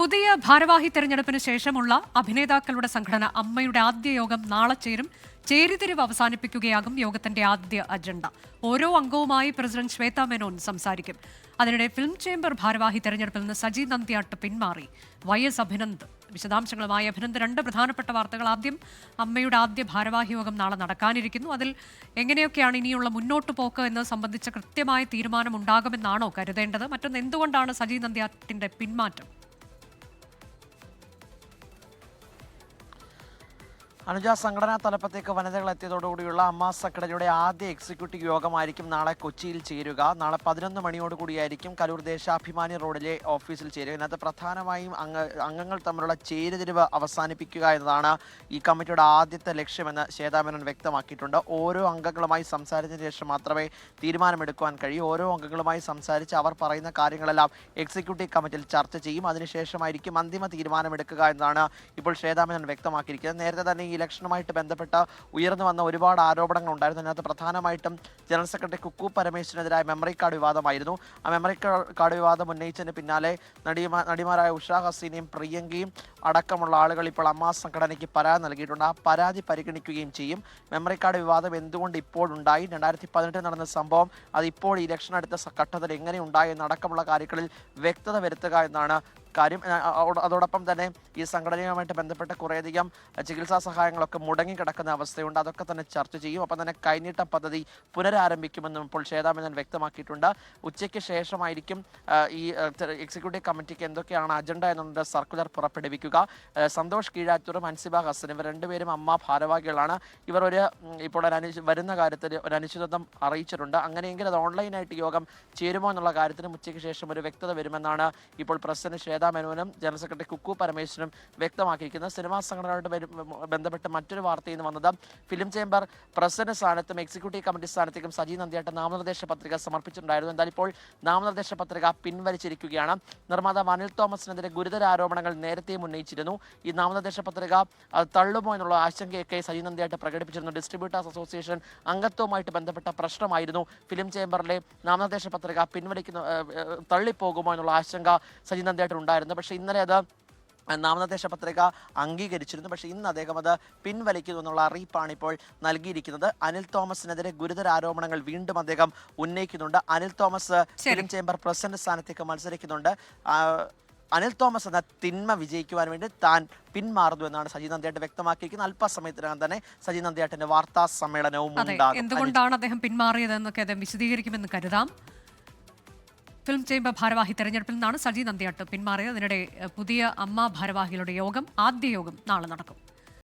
പുതിയ ഭാരവാഹി തെരഞ്ഞെടുപ്പിന് ശേഷമുള്ള അഭിനേതാക്കളുടെ സംഘടന അമ്മയുടെ ആദ്യ യോഗം നാളെ ചേരും. ചേരിതിരിവ് അവസാനിപ്പിക്കുകയാകും യോഗത്തിന്റെ ആദ്യ അജണ്ട. ഓരോ അംഗവുമായി പ്രസിഡന്റ് ശ്വേത മേനോൻ സംസാരിക്കും. അതിനിടെ ഫിലിം ചേംബർ ഭാരവാഹി തെരഞ്ഞെടുപ്പിൽ നിന്ന് സജി നന്ദ്യാട്ട് പിന്മാറി. YS അഭിനന്ദ് വിശദാംശങ്ങളുമായി. അഭിനന്ദ്, രണ്ട് പ്രധാനപ്പെട്ട വാർത്തകൾ. ആദ്യം, അമ്മയുടെ ആദ്യ ഭാരവാഹി യോഗം നാളെ നടക്കാനിരിക്കുന്നു. അതിൽ എങ്ങനെയൊക്കെയാണ് ഇനിയുള്ള മുന്നോട്ട് പോക്ക് എന്നത് സംബന്ധിച്ച കൃത്യമായ തീരുമാനം ഉണ്ടാകുമെന്നാണോ കരുതേണ്ടത്? മറ്റൊന്ന്, എന്തുകൊണ്ടാണ് സജി നന്ദ്യാട്ടിന്റെ പിന്മാറ്റം? അനുജ, സംഘടനാ തലപ്പത്തേക്ക് വനിതകൾ എത്തിയതോടുകൂടിയുള്ള അമ്മ സെക്രട്ടറിയുടെ ആദ്യ എക്സിക്യൂട്ടീവ് യോഗമായിരിക്കും നാളെ കൊച്ചിയിൽ ചേരുക. നാളെ 11 മണിയോടുകൂടിയായിരിക്കും കലൂർ ദേശാഭിമാനി റോഡിലെ ഓഫീസിൽ ചേരുക. ഇതിനകത്ത് പ്രധാനമായും അംഗങ്ങൾ തമ്മിലുള്ള ചേരിതിരിവ് അവസാനിപ്പിക്കുക എന്നതാണ് ഈ കമ്മിറ്റിയുടെ ആദ്യത്തെ ലക്ഷ്യമെന്ന് ശ്വേത മേനോൻ വ്യക്തമാക്കിയിട്ടുണ്ട്. ഓരോ അംഗങ്ങളുമായി സംസാരിച്ചതിന് ശേഷം മാത്രമേ തീരുമാനമെടുക്കുവാൻ കഴിയൂ. ഓരോ അംഗങ്ങളുമായി സംസാരിച്ച് അവർ പറയുന്ന കാര്യങ്ങളെല്ലാം എക്സിക്യൂട്ടീവ് കമ്മിറ്റിയിൽ ചർച്ച ചെയ്യും. അതിനുശേഷമായിരിക്കും അന്തിമ തീരുമാനമെടുക്കുക എന്നതാണ് ഇപ്പോൾ ശ്വേത മേനോൻ വ്യക്തമാക്കിയിരിക്കുന്നത്. നേരത്തെ തന്നെ ഇലക്ഷനുമായിട്ട് ബന്ധപ്പെട്ട ഉയർന്നു വന്ന ഒരുപാട് ആരോപണങ്ങൾ ഉണ്ടായിരുന്നു. അതിനകത്ത് പ്രധാനമായിട്ടും ജനറൽ സെക്രട്ടറി കുക്കു പരമേശ്വരനെതിരായ മെമ്മറി കാർഡ് വിവാദമായിരുന്നു. ആ മെമ്മറി കാർഡ് വിവാദം ഉന്നയിച്ചതിന് പിന്നാലെ നടിമാരായ ഉഷ ഹസീനയും പ്രിയങ്കയും അടക്കമുള്ള ആളുകൾ ഇപ്പോൾ അമ്മ സംഘടനയ്ക്ക് പരാതി നൽകിയിട്ടുണ്ട്. ആ പരാതി പരിഗണിക്കുകയും ചെയ്യും. മെമ്മറി കാർഡ് വിവാദം എന്തുകൊണ്ട് ഇപ്പോൾ ഉണ്ടായി, 2018 നടന്ന സംഭവം അത് ഇപ്പോൾ ഇലക്ഷൻ അടുത്ത ഘട്ടത്തിൽ എങ്ങനെ ഉണ്ടായി എന്നടക്കമുള്ള കാര്യങ്ങളിൽ വ്യക്തത വരുത്തുക എന്നാണ് കാര്യം. അതോടൊപ്പം തന്നെ ഈ സംഘടനയുമായിട്ട് ബന്ധപ്പെട്ട കുറേയധികം ചികിത്സാ സഹായങ്ങളൊക്കെ മുടങ്ങിക്കിടക്കുന്ന അവസ്ഥയുണ്ട്. അതൊക്കെ തന്നെ ചർച്ച ചെയ്യും. ഒപ്പം തന്നെ കൈനീട്ട പദ്ധതി പുനരാരംഭിക്കുമെന്നും ഇപ്പോൾ ശ്വേത മേനോൻ വ്യക്തമാക്കിയിട്ടുണ്ട്. ഉച്ചയ്ക്ക് ശേഷമായിരിക്കും ഈ എക്സിക്യൂട്ടീവ് കമ്മിറ്റിക്ക് എന്തൊക്കെയാണ് അജണ്ട എന്നുള്ള സർക്കുലർ പുറപ്പെടുവിക്കുക. സന്തോഷ് കീഴാറ്റൂറും അൻസിബ ഹസൻ ഇവർ രണ്ടുപേരും അമ്മ ഭാരവാഹികളാണ്. ഇവർ ഇപ്പോൾ വരുന്ന കാര്യത്തിൽ ഒരു അനിശ്ചിതത്വം അറിയിച്ചിട്ടുണ്ട്. അങ്ങനെയെങ്കിൽ അത് ഓൺലൈനായിട്ട് യോഗം ചേരുമോ എന്നുള്ള കാര്യത്തിനും ഉച്ചയ്ക്ക് ശേഷം ഒരു വ്യക്തത വരുമെന്നാണ് ഇപ്പോൾ പ്രസിഡന്റ് ശ്വേത മേനോനും ജനറൽ സെക്രട്ടറി കുക്കു പരമേശ്വരനും വ്യക്തമാക്കിയിരിക്കുന്നത്. സിനിമാ സംഘടനകളുടെ ബന്ധപ്പെട്ട് മറ്റൊരു വാർത്തയിൽ നിന്ന് വന്നത്, ഫിലിം ചേംബർ പ്രസിഡന്റ് സ്ഥാനത്തും എക്സിക്യൂട്ടീവ് കമ്മിറ്റി സ്ഥാനത്തേക്കും സജി നന്ദ്യാട്ട് നാമനിർദ്ദേശ പത്രിക സമർപ്പിച്ചിട്ടുണ്ടായിരുന്നു. എന്നാൽ ഇപ്പോൾ നാമനിർദ്ദേശ പത്രിക പിൻവലിച്ചിരിക്കുകയാണ്. നിർമ്മാതാവ് അനിൽ തോമസിനെതിരെ ഗുരുതര ആരോപണങ്ങൾ നേരത്തെയും ഉന്നയിച്ചിരുന്നു. ഈ നാമനിർദ്ദേശ പത്രിക തള്ളുമോ എന്നുള്ള ആശങ്കയൊക്കെ സജി നന്ദ്യാട്ട് പ്രകടിപ്പിച്ചിരുന്നു. ഡിസ്ട്രിബ്യൂട്ടേഴ്സ് അസോസിയേഷൻ അംഗത്വവുമായിട്ട് ബന്ധപ്പെട്ട പ്രശ്നമായിരുന്നു ഫിലിം ചേംബറിലെ നാമനിർദ്ദേശ പത്രിക തള്ളിപ്പോകുമോ എന്നുള്ള ആശങ്ക സജി നന്ദ്യാട്ട് ഉണ്ടായിരുന്നു. പക്ഷേ ഇന്നലെ അത് നാമനിർദ്ദേശ പത്രിക അംഗീകരിച്ചിരുന്നു. പക്ഷേ ഇന്ന് അദ്ദേഹം അത് പിൻവലിക്കുന്നു എന്നുള്ള അറിയിപ്പാണ് ഇപ്പോൾ നൽകിയിരിക്കുന്നത്. അനിൽ തോമസിനെതിരെ ഗുരുതര ആരോപണങ്ങൾ വീണ്ടും അദ്ദേഹം ഉന്നയിക്കുന്നുണ്ട്. Anil Thomas film chamber president സ്ഥാനത്തേക്ക് മത്സരിക്കുന്നുണ്ട്. അനിൽ തോമസ് എന്ന തിന്മ വിജയിക്കുവാൻ വേണ്ടി താൻ പിന്മാറുന്നു എന്നാണ് സജി നന്ദ്യാട്ട് വ്യക്തമാക്കിയിരിക്കുന്നത്. അല്പസമയത്തിനകം തന്നെ സജി നന്ദ്യാട്ടിന്റെ വാർത്താ സമ്മേളനവും ഉണ്ടാകും. എന്തുകൊണ്ടാണ് അദ്ദേഹം പിന്മാറിയതെന്നൊക്കെ അദ്ദേഹം വിശദീകരിക്കുമെന്ന് കരുതാം. ഫിലിം ചേംബർ ഭാരവാഹി തെരഞ്ഞെടുപ്പിൽ നിന്നാണ് സജി നന്ദ്യാട്ട് പിന്മാറിയത്. അതിനിടെ പുതിയ അമ്മ ഭാരവാഹികളുടെ യോഗം, ആദ്യ യോഗം നാളെ നടക്കും.